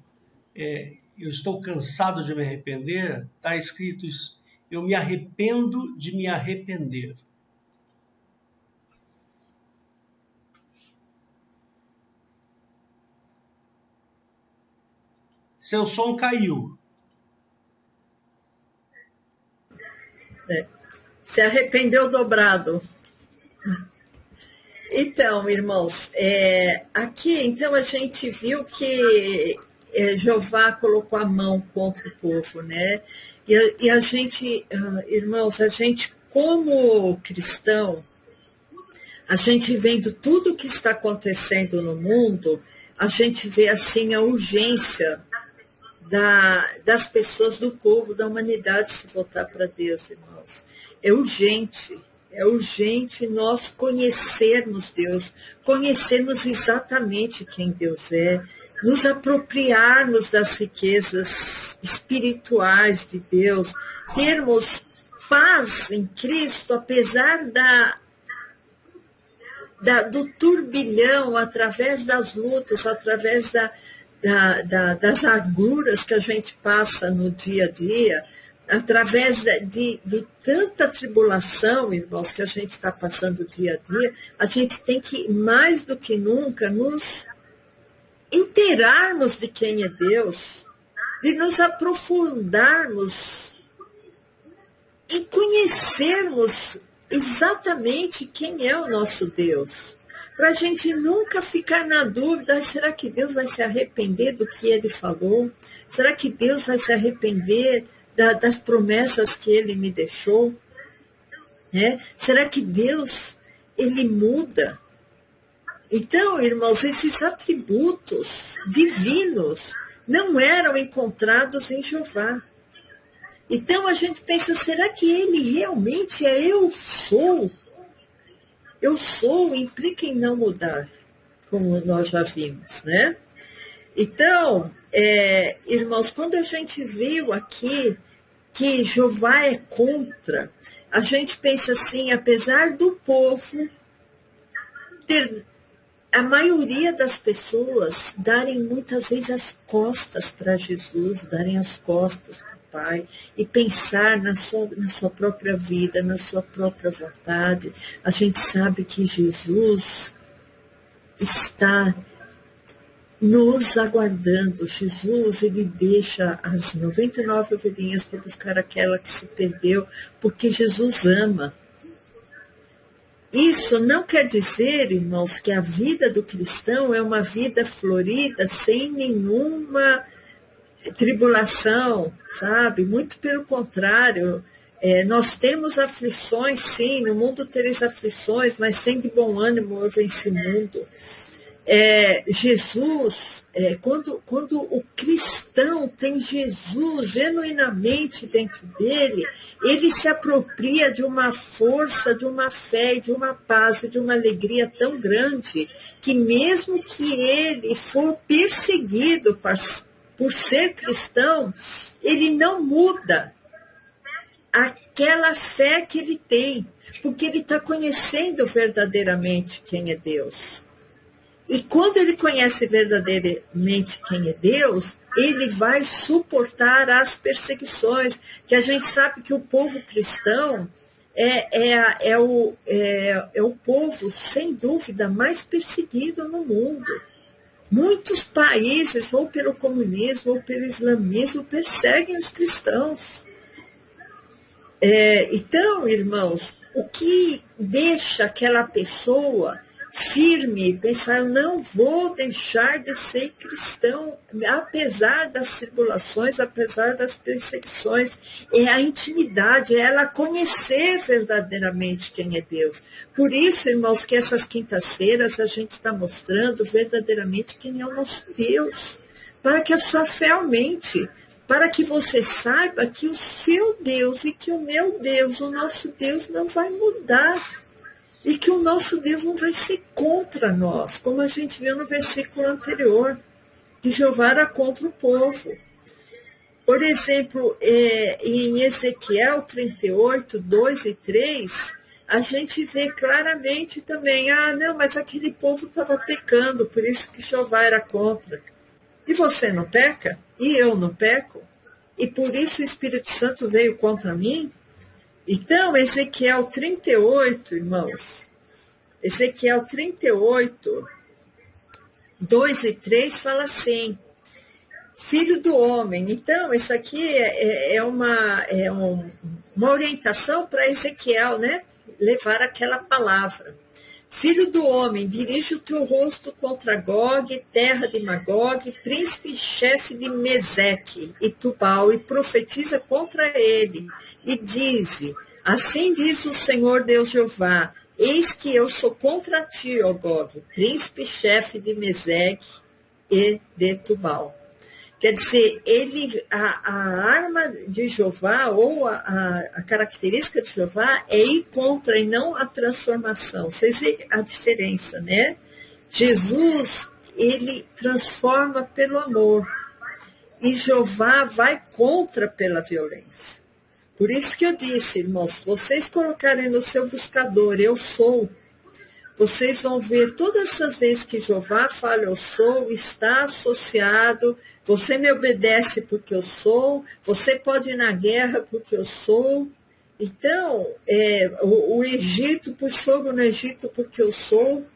eu estou cansado de me arrepender, está escrito isso, eu me arrependo de me arrepender. Seu som caiu. Se arrependeu dobrado. Então, irmãos, aqui então a gente viu que Jeová colocou a mão contra o povo, né? E a gente, irmãos, a gente como cristão, a gente vendo tudo que está acontecendo no mundo, a gente vê assim a urgência das pessoas, do povo, da humanidade se voltar para Deus, irmãos. É urgente nós conhecermos Deus, conhecermos exatamente quem Deus é, nos apropriarmos das riquezas espirituais de Deus, termos paz em Cristo, apesar do turbilhão, através das lutas, através das agruras que a gente passa no dia a dia, através de tanta tribulação, irmãos, que a gente está passando dia a dia, a gente tem que, mais do que nunca, nos inteirarmos de quem é Deus, de nos aprofundarmos e conhecermos exatamente quem é o nosso Deus. Para a gente nunca ficar na dúvida, será que Deus vai se arrepender do que Ele falou? Será que Deus vai se arrepender das promessas que Ele me deixou? Será que Deus, Ele muda? Então, irmãos, esses atributos divinos não eram encontrados em Jeová. Então a gente pensa, será que Ele realmente é eu sou? Eu sou implica em não mudar, como nós já vimos, né? Então, irmãos, quando a gente viu aqui que Jeová é contra, a gente pensa assim, apesar do povo ter, a maioria das pessoas darem muitas vezes as costas para Jesus, darem as costas para o Pai e pensar na sua própria vida, na sua própria vontade, a gente sabe que Jesus está nos aguardando. Jesus, ele deixa as 99 ovelhinhas para buscar aquela que se perdeu, porque Jesus ama. Isso não quer dizer, irmãos, que a vida do cristão é uma vida florida, sem nenhuma tribulação, sabe? Muito pelo contrário. Nós temos aflições, sim, no mundo tereis aflições, mas tem de bom ânimo, eu venci o mundo. Jesus, quando o cristão tem Jesus genuinamente dentro dele, ele se apropria de uma força, de uma fé, de uma paz, de uma alegria tão grande, que mesmo que ele for perseguido por ser cristão, ele não muda aquela fé que ele tem, porque ele está conhecendo verdadeiramente quem é Deus. E quando ele conhece verdadeiramente quem é Deus, ele vai suportar as perseguições, que a gente sabe que o povo cristão é o povo, sem dúvida, mais perseguido no mundo. Muitos países, ou pelo comunismo ou pelo islamismo, perseguem os cristãos. Então, irmãos, o que deixa aquela pessoa firme, pensar, eu não vou deixar de ser cristão, apesar das tribulações, apesar das perseguições, é a intimidade, é ela conhecer verdadeiramente quem é Deus. Por isso, irmãos, que essas quintas-feiras a gente está mostrando verdadeiramente quem é o nosso Deus, para que a sua fé aumente, para que você saiba que o seu Deus e que o meu Deus, o nosso Deus, não vai mudar. E que o nosso Deus não vai ser contra nós, como a gente viu no versículo anterior, que Jeová era contra o povo. Por exemplo, em Ezequiel 38, 2 e 3, a gente vê claramente também, não, mas aquele povo estava pecando, por isso que Jeová era contra. E você não peca? E eu não peco? E por isso o Espírito Santo veio contra mim? Então, Ezequiel 38, irmãos, Ezequiel 38, 2 e 3 fala assim, filho do homem. Então, isso aqui é uma orientação para Ezequiel, né? Levar aquela palavra. Filho do homem, dirige o teu rosto contra Gog, terra de Magog, príncipe e chefe de Meseque e Tubal, e profetiza contra ele, e diz, assim diz o Senhor Deus Jeová, eis que eu sou contra ti, ó Gog, príncipe e chefe de Meseque e de Tubal. Quer dizer, a arma de Jeová, ou a característica de Jeová, é ir contra e não a transformação. Vocês veem a diferença, né? Jesus, ele transforma pelo amor. E Jeová vai contra pela violência. Por isso que eu disse, irmãos, vocês colocarem no seu buscador, eu sou, vocês vão ver todas as vezes que Jeová fala eu sou, está associado, você me obedece porque eu sou, você pode ir na guerra porque eu sou. Então, o Egito pôs fogo no Egito porque eu sou,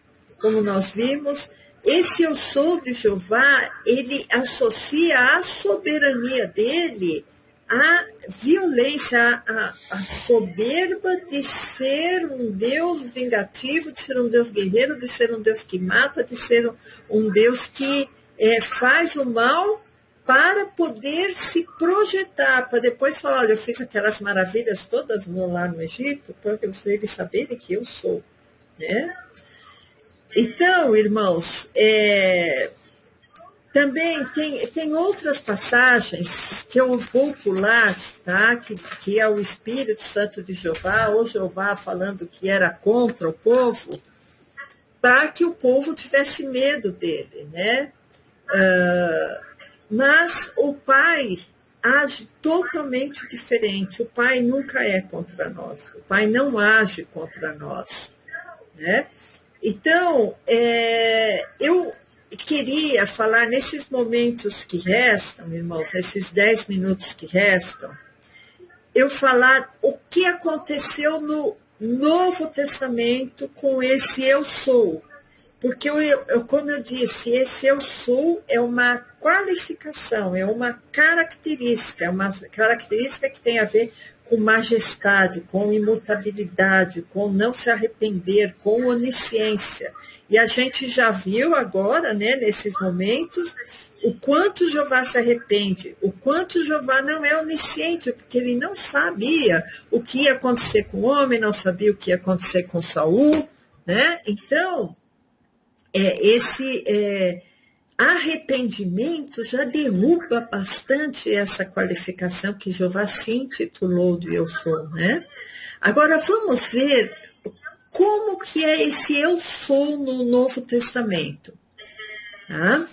como nós vimos. Esse eu sou de Jeová, ele associa a soberania dele à violência, à soberba de ser um Deus vingativo, de ser um Deus guerreiro, de ser um Deus que mata, de ser um Deus que faz o mal para poder se projetar, para depois falar, olha, eu fiz aquelas maravilhas todas lá no Egito, para eles saberem que eu sou, né? Então, irmãos, também tem outras passagens que eu vou pular, tá? Que é o Espírito Santo de Jeová, ou Jeová falando que era contra o povo, para que o povo tivesse medo dele, né? Mas o Pai age totalmente diferente. O Pai nunca é contra nós. O Pai não age contra nós, né? Então, eu queria falar nesses momentos que restam, irmãos, esses 10 minutos que restam, eu falar o que aconteceu no Novo Testamento com esse eu sou. Porque, como eu disse, esse eu sou é uma qualificação, é uma característica que tem a ver com majestade, com imutabilidade, com não se arrepender, com onisciência. E a gente já viu agora, né, nesses momentos, o quanto Jeová se arrepende, o quanto Jeová não é onisciente, porque ele não sabia o que ia acontecer com o homem, não sabia o que ia acontecer com Saul, né? Então, esse arrependimento já derruba bastante essa qualificação que Jeová se intitulou de eu sou, né? Agora vamos ver como que é esse eu sou no Novo Testamento, tá?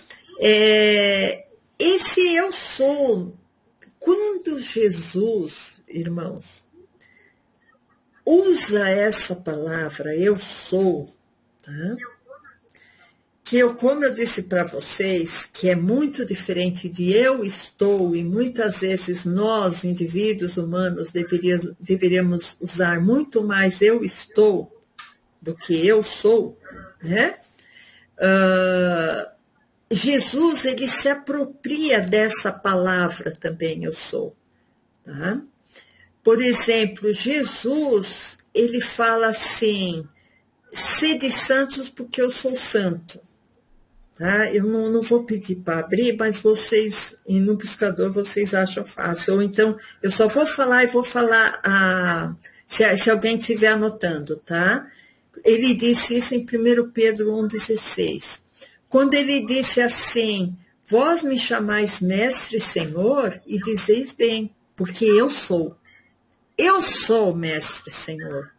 Esse eu sou, quando Jesus, irmãos, usa essa palavra eu sou, tá? Que como eu disse para vocês, que é muito diferente de eu estou, e muitas vezes nós, indivíduos humanos, deveríamos usar muito mais eu estou do que eu sou, né? Jesus, ele se apropria dessa palavra também, eu sou. Tá? Por exemplo, Jesus, ele fala assim, sede santos porque eu sou santo. Tá? Eu não vou pedir para abrir, mas vocês, no buscador, vocês acham fácil. Ou então, eu só vou falar e vou falar, se alguém estiver anotando, tá? Ele disse isso em 1 Pedro 1,16. Quando ele disse assim, vós me chamais mestre e senhor, e dizeis bem, porque eu sou. Eu sou mestre e senhor.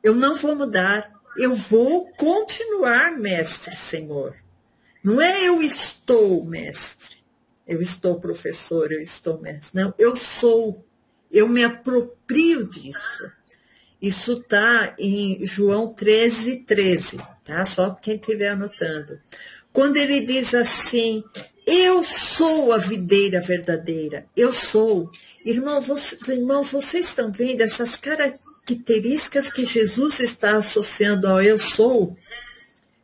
Eu não vou mudar, eu vou continuar mestre e senhor. Não é eu estou mestre, eu estou professor, eu estou mestre. Não, eu sou, eu me aproprio disso. Isso está em João 13:13, tá? Só quem estiver anotando. Quando ele diz assim, eu sou a videira verdadeira, eu sou. Irmãos, vocês estão vendo essas características que Jesus está associando ao eu sou?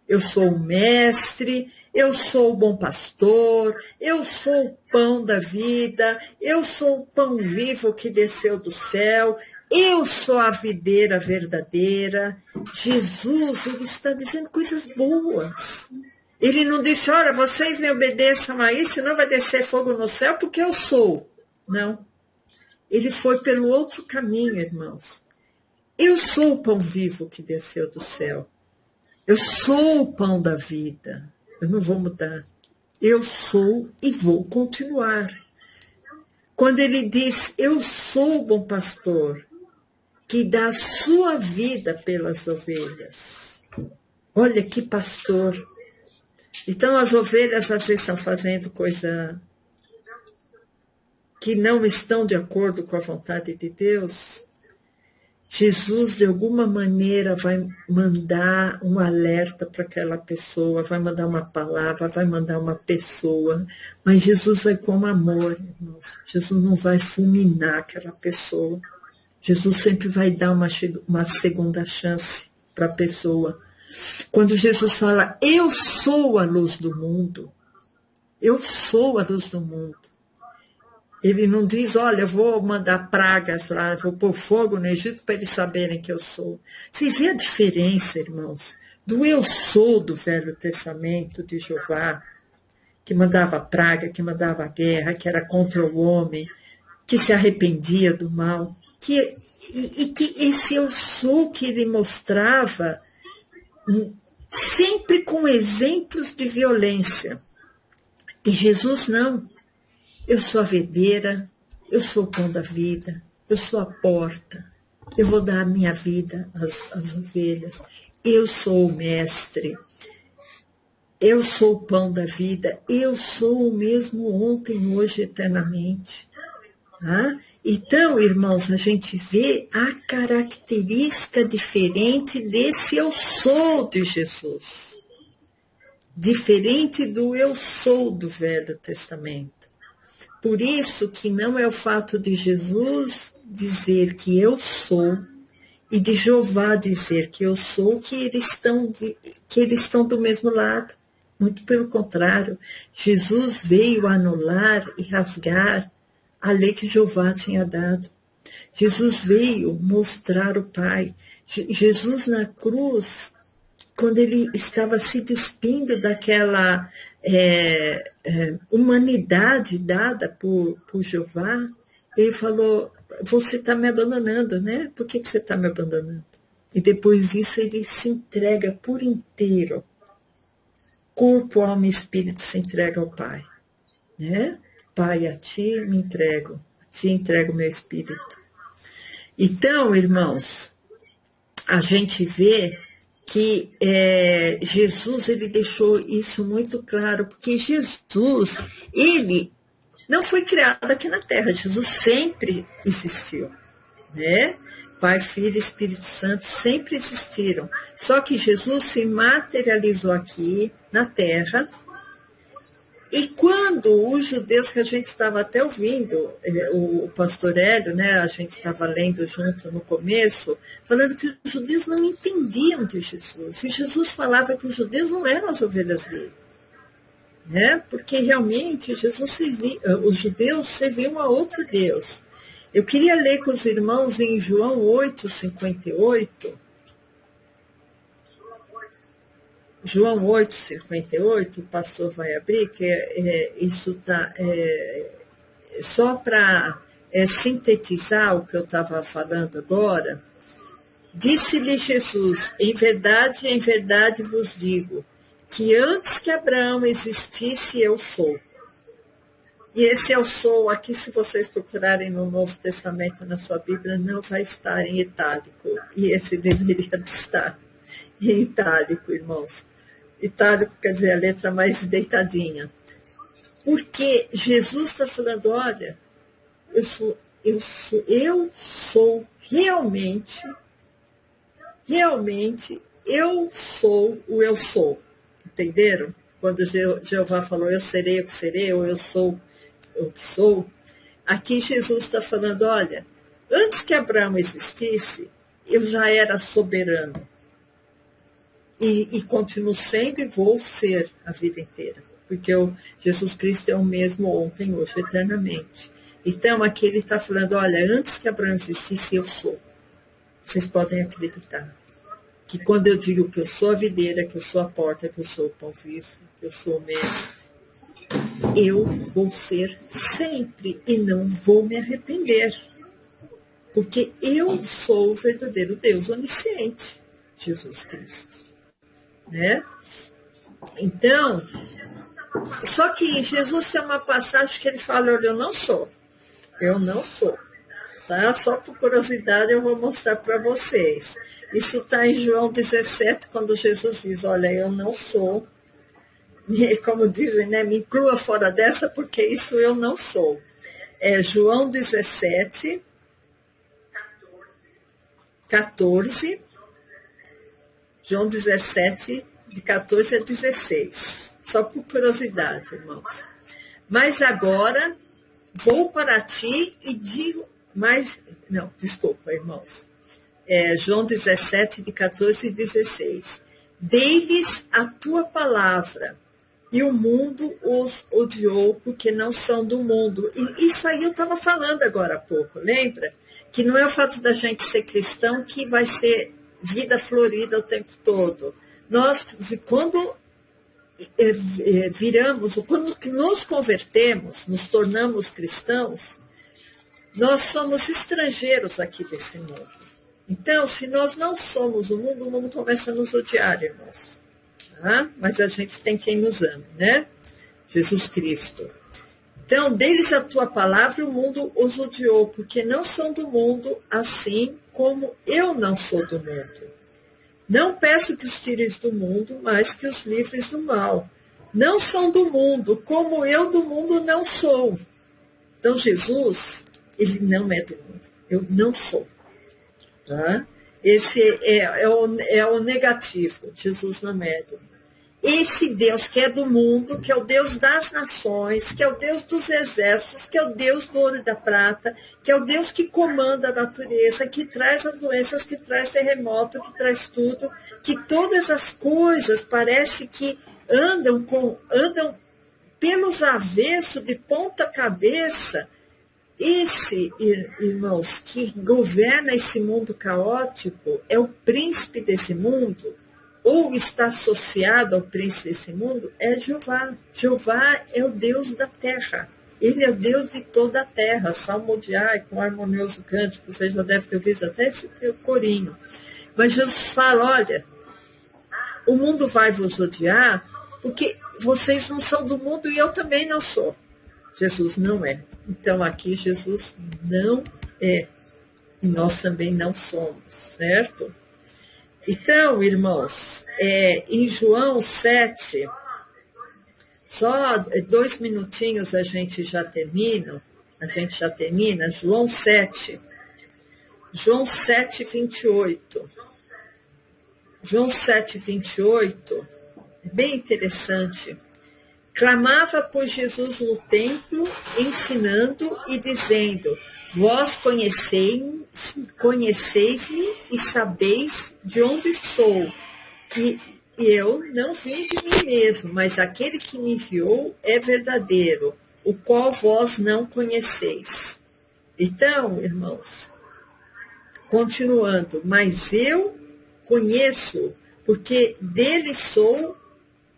Eu sou o mestre, eu sou o bom pastor, eu sou o pão da vida, eu sou o pão vivo que desceu do céu, eu sou a videira verdadeira. Jesus, ele está dizendo coisas boas. Ele não disse, olha, vocês me obedeçam aí, senão vai descer fogo no céu, porque eu sou. Não. Ele foi pelo outro caminho, irmãos. Eu sou o pão vivo que desceu do céu. Eu sou o pão da vida. Eu não vou mudar. Eu sou e vou continuar. Quando ele diz, eu sou o bom pastor, que dá a sua vida pelas ovelhas. Olha que pastor. Então as ovelhas às vezes estão fazendo coisa que não estão de acordo com a vontade de Deus. Jesus, de alguma maneira, vai mandar um alerta para aquela pessoa, vai mandar uma palavra, vai mandar uma pessoa, mas Jesus vai com amor, irmãos. Jesus não vai fulminar aquela pessoa. Jesus sempre vai dar uma segunda chance para a pessoa. Quando Jesus fala, eu sou a luz do mundo, eu sou a luz do mundo. Ele não diz, olha, eu vou mandar pragas lá, vou pôr fogo no Egito para eles saberem que eu sou. Vocês veem a diferença, irmãos, do eu sou do Velho Testamento, de Jeová, que mandava praga, que mandava guerra, que era contra o homem, que se arrependia do mal, e que esse eu sou que ele mostrava sempre com exemplos de violência. E Jesus não. Eu sou a videira, eu sou o pão da vida, eu sou a porta, eu vou dar a minha vida às ovelhas, eu sou o mestre, eu sou o pão da vida, eu sou o mesmo ontem, hoje, eternamente. Tá? Então, irmãos, a gente vê a característica diferente desse eu sou de Jesus, diferente do eu sou do Velho Testamento. Por isso que não é o fato de Jesus dizer que eu sou e de Jeová dizer que eu sou que eles estão do mesmo lado. Muito pelo contrário, Jesus veio anular e rasgar a lei que Jeová tinha dado. Jesus veio mostrar o Pai. Jesus na cruz, quando ele estava se despindo daquela humanidade dada por Jeová, ele falou, você está me abandonando, né? Por que você está me abandonando? E depois disso ele se entrega por inteiro. Corpo, alma e espírito se entrega ao Pai. Né? Pai, a ti me entrego. A ti entrego o meu espírito. Então, irmãos, a gente vê que Jesus ele deixou isso muito claro, porque Jesus, ele não foi criado aqui na Terra, Jesus sempre existiu, né? Pai, Filho e Espírito Santo sempre existiram, só que Jesus se materializou aqui na Terra. E quando os judeus, que a gente estava até ouvindo, o pastor Hélio, né, a gente estava lendo junto no começo, falando que os judeus não entendiam de Jesus. E Jesus falava que os judeus não eram as ovelhas dele. né? Porque realmente os judeus serviam a outro Deus. Eu queria ler com os irmãos em João 8:58. João 8:58, o pastor vai abrir, que isso está só para sintetizar o que eu estava falando agora. Disse-lhe Jesus: em verdade vos digo, que antes que Abraão existisse, eu sou. E esse eu sou, aqui, se vocês procurarem no Novo Testamento, na sua Bíblia, não vai estar em itálico. E esse deveria estar em itálico, irmãos. Itálico quer dizer a letra mais deitadinha. Porque Jesus está falando, olha, eu sou realmente, eu sou o eu sou. Entenderam? Quando Jeová falou, eu serei o que serei, ou eu sou o que sou, aqui Jesus está falando, olha, antes que Abraão existisse, eu já era soberano. E continuo sendo e vou ser a vida inteira. Porque Jesus Cristo é o mesmo ontem, hoje, eternamente. Então, aqui ele está falando, olha, antes que Abraão existisse, eu sou. Vocês podem acreditar. Que quando eu digo que eu sou a videira, que eu sou a porta, que eu sou o pão vivo, que eu sou o mestre, eu vou ser sempre e não vou me arrepender. Porque eu sou o verdadeiro Deus onisciente, Jesus Cristo. Né? Então, só que Jesus tem uma passagem que ele fala, olha, eu não sou, tá? Só por curiosidade eu vou mostrar para vocês. Isso está em João 17, quando Jesus diz, olha, eu não sou, como dizem, né, me inclua fora dessa, porque isso eu não sou. É João 17, 14, João 17, de 14 a 16. Só por curiosidade, irmãos. Mas agora vou para ti e digo... Não, desculpa, irmãos. João 17, de 14 e 16. Dei-lhes a tua palavra, e o mundo os odiou, porque não são do mundo. E isso aí eu estava falando agora há pouco, lembra? Que não é o fato da gente ser cristão que vai ser vida florida o tempo todo. Nós, quando quando nos convertemos, nos tornamos cristãos, nós somos estrangeiros aqui desse mundo. Então, se nós não somos o mundo começa a nos odiar, irmãos. Tá? Mas a gente tem quem nos ama, né? Jesus Cristo. Então, deles a tua palavra e o mundo os odiou, porque não são do mundo, assim como eu não sou do mundo. Não peço que os tires do mundo, mas que os livres do mal. Não são do mundo, como eu do mundo não sou. Então, Jesus, ele não é do mundo. Eu não sou. Tá? Esse é o negativo. Jesus não é do mundo. Esse Deus que é do mundo, que é o Deus das nações, que é o Deus dos exércitos, que é o Deus do ouro e da prata, que é o Deus que comanda a natureza, que traz as doenças, que traz terremoto, que traz tudo, que todas as coisas parece que andam pelos avessos, de ponta cabeça. Esse, irmãos, que governa esse mundo caótico, é o príncipe desse mundo, ou está associado ao príncipe desse mundo, é Jeová. Jeová é o Deus da terra. Ele é o Deus de toda a terra. Salmodiai, com harmonioso cântico, você já deve ter ouvido até esse corinho. Mas Jesus fala, olha, o mundo vai vos odiar, porque vocês não são do mundo e eu também não sou. Jesus não é. Então, aqui Jesus não é. E nós também não somos, certo? Então, irmãos, em João 7, só 2 minutinhos a gente já termina. João 7, 28. João 7, 28, é bem interessante. Clamava, pois, Jesus no templo, ensinando e dizendo, vós conheceis-me e sabeis de onde sou, e e eu não vim de mim mesmo, mas aquele que me enviou é verdadeiro, o qual vós não conheceis. Então, irmãos, continuando, mas eu conheço, porque dele sou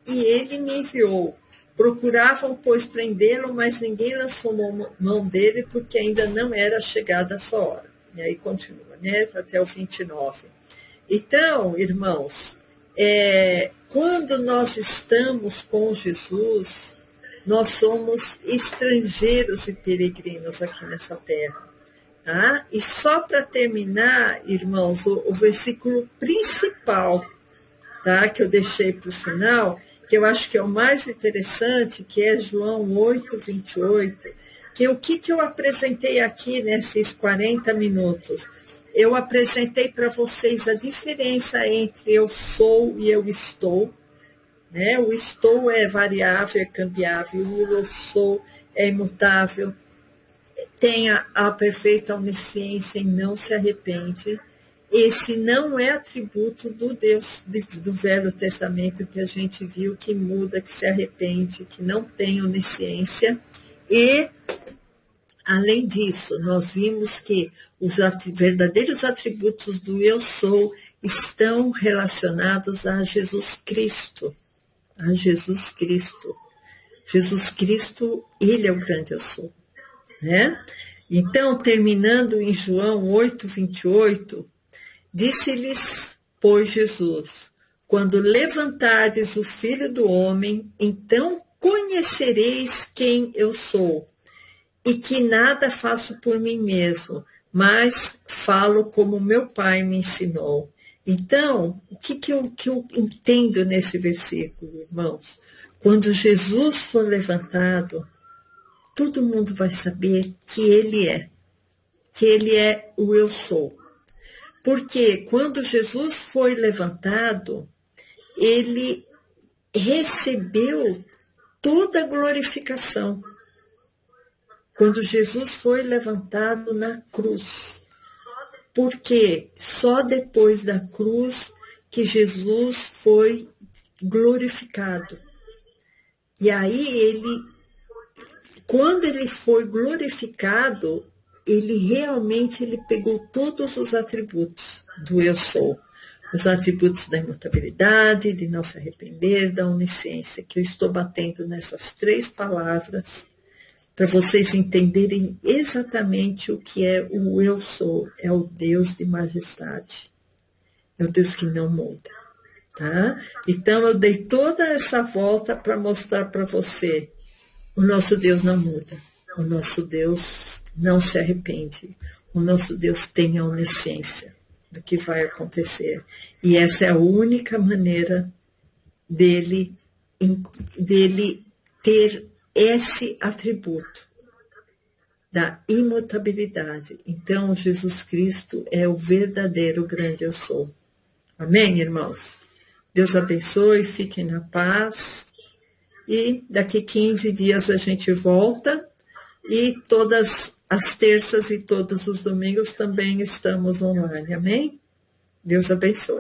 e ele me enviou. Procuravam, pois, prendê-lo, mas ninguém lançou mão dele, porque ainda não era chegada a sua hora. E aí continua, né, até o 29. Então, irmãos, quando nós estamos com Jesus, nós somos estrangeiros e peregrinos aqui nessa terra. Tá? E só para terminar, irmãos, o versículo principal, tá, que eu deixei para o final, que eu acho que é o mais interessante, que é João 8, 28, que o que eu apresentei aqui nesses 40 minutos? Eu apresentei para vocês a diferença entre eu sou e eu estou. Né? O estou é variável, é cambiável, o eu sou é imutável, tem a perfeita onisciência e não se arrepende. Esse não é atributo do Deus do Velho Testamento que a gente viu, que muda, que se arrepende, que não tem onisciência. E, além disso, nós vimos que os verdadeiros atributos do eu sou estão relacionados a Jesus Cristo. A Jesus Cristo. Jesus Cristo, ele é o grande eu sou. Né? Então, terminando em João 8, 28, disse-lhes, pois, Jesus, quando levantardes o Filho do Homem, então conhecereis quem eu sou, e que nada faço por mim mesmo, mas falo como meu Pai me ensinou. Então, o que eu entendo nesse versículo, irmãos? Quando Jesus for levantado, todo mundo vai saber que ele é o eu sou. Porque quando Jesus foi levantado, ele recebeu toda a glorificação. Quando Jesus foi levantado na cruz. Porque só depois da cruz que Jesus foi glorificado. E aí quando ele foi glorificado, ele realmente pegou todos os atributos do eu sou. Os atributos da imutabilidade, de não se arrepender, da onisciência, que eu estou batendo nessas 3 palavras, para vocês entenderem exatamente o que é o eu sou. É o Deus de majestade. É o Deus que não muda. Tá? Então, eu dei toda essa volta para mostrar para você. O nosso Deus não muda. O nosso Deus não se arrepende. O nosso Deus tem a onisciência do que vai acontecer. E essa é a única maneira dele ter esse atributo da imutabilidade. Então, Jesus Cristo é o verdadeiro grande eu sou. Amém, irmãos? Deus abençoe, fiquem na paz. E daqui 15 dias a gente volta. E todas as terças e todos os domingos também estamos online. Amém? Deus abençoe.